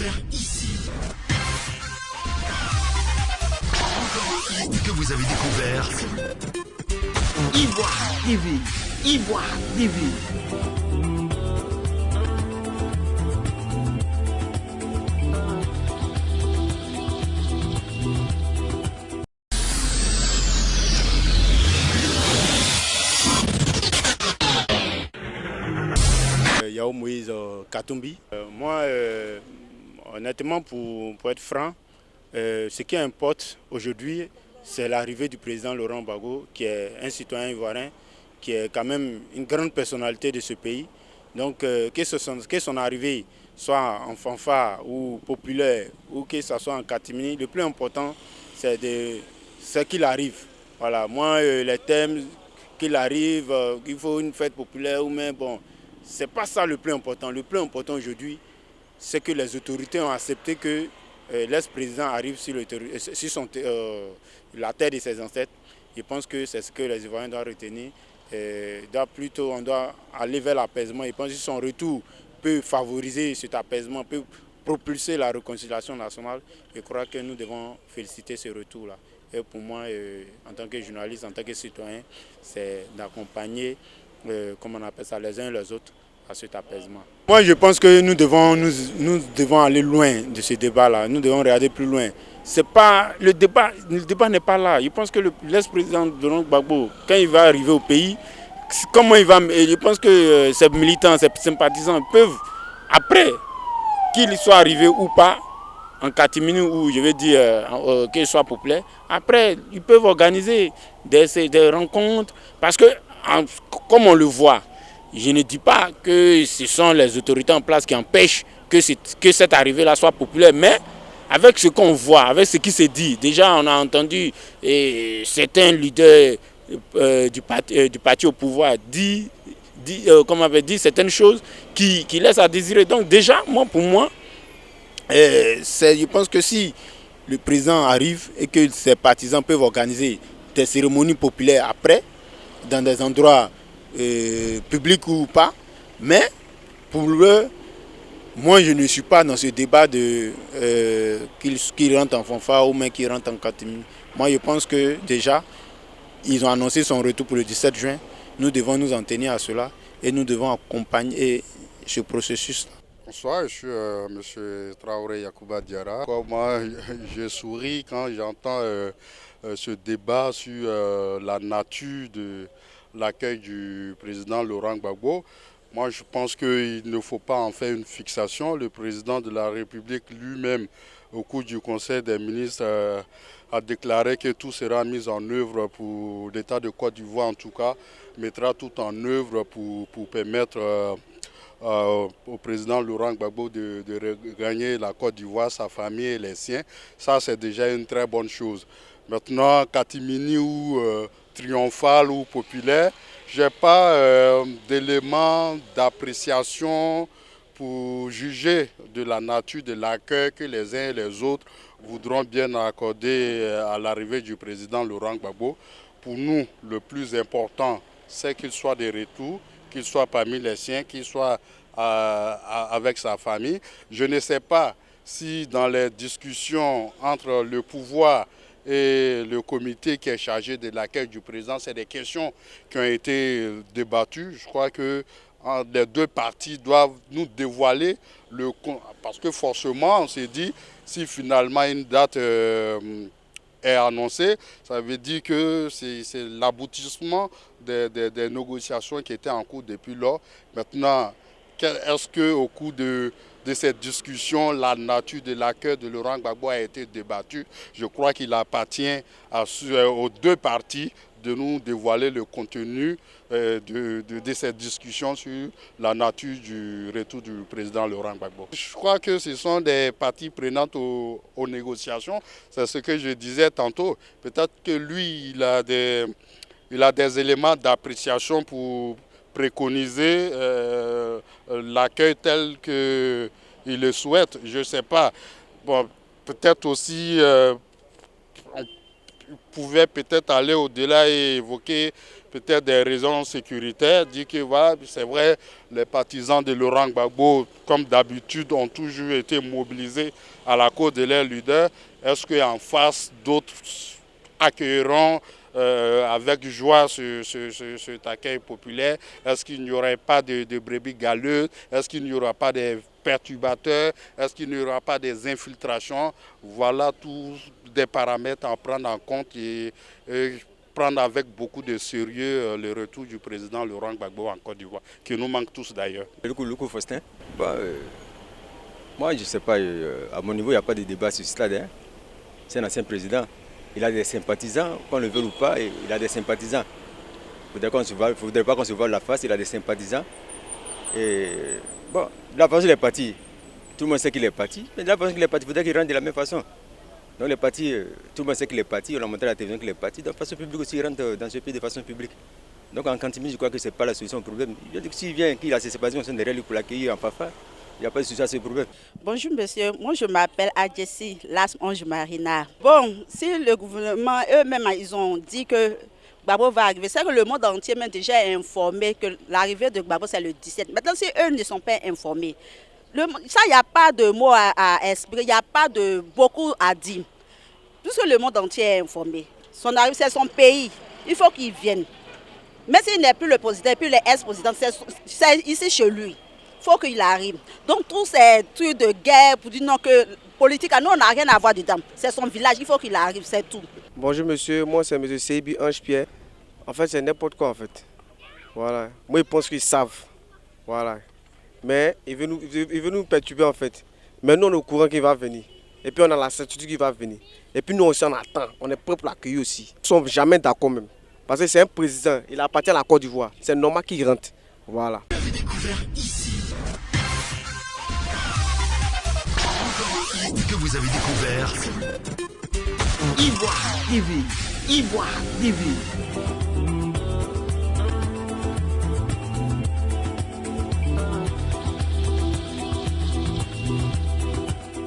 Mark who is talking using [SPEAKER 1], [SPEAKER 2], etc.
[SPEAKER 1] découvert ici. Que vous avez découvert
[SPEAKER 2] Ivoire TV. Ivoire TV.
[SPEAKER 3] Yao Moïse Katumbi. Honnêtement, pour être franc, ce qui importe aujourd'hui, c'est l'arrivée du président Laurent Gbagbo, qui est un citoyen ivoirien, qui est quand même une grande personnalité de ce pays. Donc, que son arrivée soit en fanfare ou populaire, ou que ce soit en catimini, le plus important, c'est qu'il arrive. Voilà, moi, les thèmes qu'il arrive, qu'il faut une fête populaire, ou même bon, c'est pas ça le plus important. Le plus important aujourd'hui, c'est que les autorités ont accepté que l'ex-président arrive sur la terre de ses ancêtres. Je pense que c'est ce que les Ivoiriens doivent retenir. On doit aller vers l'apaisement. Je pense que son retour peut favoriser cet apaisement, peut propulser la réconciliation nationale. Je crois que nous devons féliciter ce retour-là. Et pour moi, en tant que journaliste, en tant que citoyen, c'est d'accompagner, comme on appelle ça, les uns et les autres à cet apaisement. Moi, je pense que nous devons aller loin de ce débat-là. Nous devons regarder plus loin. Le débat n'est pas là. Je pense que l'ex-président Laurent Gbagbo, quand il va arriver au pays, comment il va. Je pense que ses militants, ses sympathisants peuvent, après qu'il soit arrivé ou pas, en catimini ou je veux dire qu'il soit populaire, après ils peuvent organiser des rencontres. Parce que, comme on le voit, je ne dis pas que ce sont les autorités en place qui empêchent que cette arrivée-là soit populaire, mais avec ce qu'on voit, avec ce qui se dit, déjà on a entendu certains leaders du parti au pouvoir dire certaines choses qui laissent à désirer. Donc déjà, pour moi, je pense que si le président arrive et que ses partisans peuvent organiser des cérémonies populaires après, dans des endroits publics ou pas, mais pour eux, moi je ne suis pas dans ce débat de qu'il rentre en fanfare ou même qu'il rentre en catimini. Moi je pense que déjà, ils ont annoncé son retour pour le 17 juin. Nous devons nous en tenir à cela et nous devons accompagner ce processus.
[SPEAKER 4] Bonsoir, je suis M. Traoré Yacouba Diarra. Moi, je souris quand j'entends ce débat sur la nature de l'accueil du président Laurent Gbagbo. Moi, je pense qu'il ne faut pas en faire une fixation. Le président de la République lui-même, au cours du Conseil des ministres, a déclaré que tout sera mis en œuvre pour l'État de Côte d'Ivoire, en tout cas, mettra tout en œuvre pour permettre au président Laurent Gbagbo de regagner la Côte d'Ivoire, sa famille et les siens. Ça, c'est déjà une très bonne chose. Maintenant, catimini ou triomphal ou populaire, je n'ai pas d'éléments d'appréciation pour juger de la nature de l'accueil que les uns et les autres voudront bien accorder à l'arrivée du président Laurent Gbagbo. Pour nous, le plus important, c'est qu'il soit de retour, qu'il soit parmi les siens, qu'il soit avec sa famille. Je ne sais pas si dans les discussions entre le pouvoir et le comité qui est chargé de l'accueil du président, c'est des questions qui ont été débattues. Je crois que les deux parties doivent nous dévoiler parce que forcément on s'est dit si finalement une date est annoncée, ça veut dire que c'est l'aboutissement des négociations qui étaient en cours depuis lors. Maintenant, est-ce qu'au cours de cette discussion, la nature de l'accueil de Laurent Gbagbo a été débattue? Je crois qu'il appartient aux deux parties de nous dévoiler le contenu de cette discussion sur la nature du retour du président Laurent Gbagbo. Je crois que ce sont des parties prenantes aux négociations. C'est ce que je disais tantôt. Peut-être que lui, il a des éléments d'appréciation pour préconiser l'accueil tel qu'il le souhaite. Je ne sais pas. Bon, peut-être aussi pouvait peut-être aller au-delà et évoquer peut-être des raisons sécuritaires, dire que voilà, c'est vrai, les partisans de Laurent Gbagbo, comme d'habitude, ont toujours été mobilisés à la cause de leur leader. Est-ce qu'en face, d'autres accueilleront avec joie cet accueil populaire? Est-ce qu'il n'y aurait pas de brebis galeuses? Est-ce qu'il n'y aura pas de perturbateurs? Est-ce qu'il n'y aura pas des infiltrations? Voilà tous des paramètres à prendre en compte et prendre avec beaucoup de sérieux le retour du président Laurent Gbagbo en Côte d'Ivoire, qui nous manque tous d'ailleurs.
[SPEAKER 1] Loukou Faustin, moi je ne sais pas, à mon niveau il n'y a pas de débat sur ce stade. Hein. C'est un ancien président. Il a des sympathisants, qu'on le veuille ou pas, il a des sympathisants. Il ne faudrait pas qu'on se voile la face, il a des sympathisants. Et bon, de la façon qu'il est parti, tout le monde sait qu'il est parti, mais de la façon qu'il est parti, il faudrait qu'il rentre de la même façon. Donc il est parti, tout le monde sait qu'il est parti, on a montré à la télévision qu'il est parti, donc de façon publique aussi, il rentre dans ce pays de façon publique. Donc en Cantimie, je crois que ce n'est pas la solution au problème. S'il vient, qu'il a ses sympathisants, sont derrière lui pour l'accueillir en Fafa, il n'y a pas de souci à ce problème.
[SPEAKER 5] Bonjour monsieur, moi je m'appelle Adjessi Las-Ange Marina. Bon, si le gouvernement eux-mêmes ils ont dit que Gbagbo va arriver, c'est que le monde entier même déjà informé que l'arrivée de Gbagbo c'est le 17. Maintenant si eux ne sont pas informés, ça il n'y a pas de mots à exprimer, il n'y a pas de beaucoup à dire. Puisque le monde entier est informé, son arrivée c'est son pays, il faut qu'il vienne. Mais s'il n'est plus le président, puis le ex-président, c'est ici chez lui. Il faut qu'il arrive. Donc tous ces trucs de guerre pour dire non que politique, nous on n'a rien à voir dedans. C'est son village, il faut qu'il arrive, c'est tout.
[SPEAKER 6] Bonjour monsieur, moi c'est monsieur Seibi Ange-Pierre. En fait c'est n'importe quoi en fait. Voilà. Moi ils pensent qu'ils savent. Voilà. Mais il veut nous perturber en fait. Mais nous on est au courant qu'il va venir. Et puis on a la certitude qu'il va venir. Et puis nous aussi on attend, on est prêt pour l'accueillir aussi. Ils ne sont jamais d'accord même. Parce que c'est un président, il appartient à la Côte d'Ivoire. C'est normal qu'il rentre. Voilà.
[SPEAKER 2] Vous avez découvert ici. Que vous avez découvert Ivoire TV. Ivoire TV.